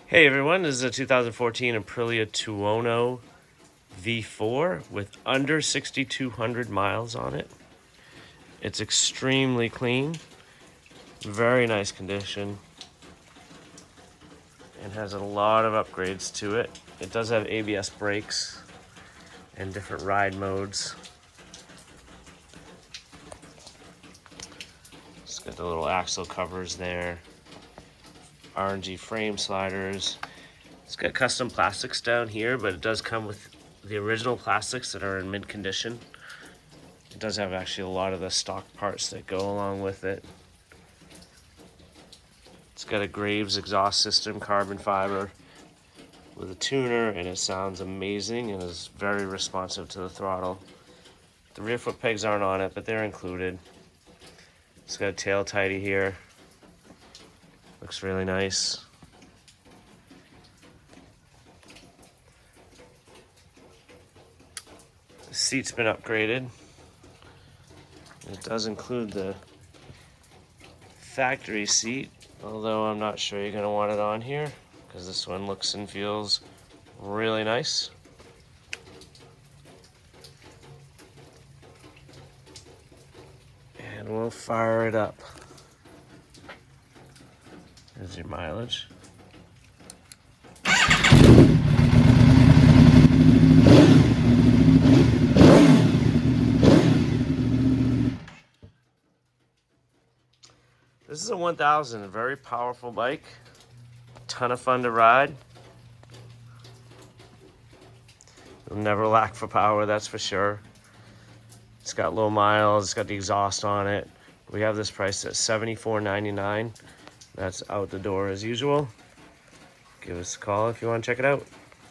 Hey everyone, this is a 2014 Aprilia Tuono V4 with under 6,200 miles on it. It's extremely clean, very nice condition, and has a lot of upgrades to it. It does have ABS brakes and different ride modes. It's got the little axle covers there, RNG frame sliders. It's got custom plastics down here, but it does come with the original plastics that are in mint condition. It does have actually a lot of the stock parts that go along with it. It's got a Graves exhaust system, carbon fiber, with a tuner, and it sounds amazing and is very responsive to the throttle. The rear foot pegs aren't on it, but they're included. It's got a tail tidy here. Looks really nice. The seat's been upgraded. It does include the factory seat, although I'm not sure you're going to want it on here because this one looks and feels really nice. And we'll fire it up. There's your mileage. This is a 1000, a very powerful bike, a ton of fun to ride. It'll never lack for power, that's for sure. It's got low miles, it's got the exhaust on it. We have this priced at $74.99. That's out the door as usual. Give us a call if you want to check it out.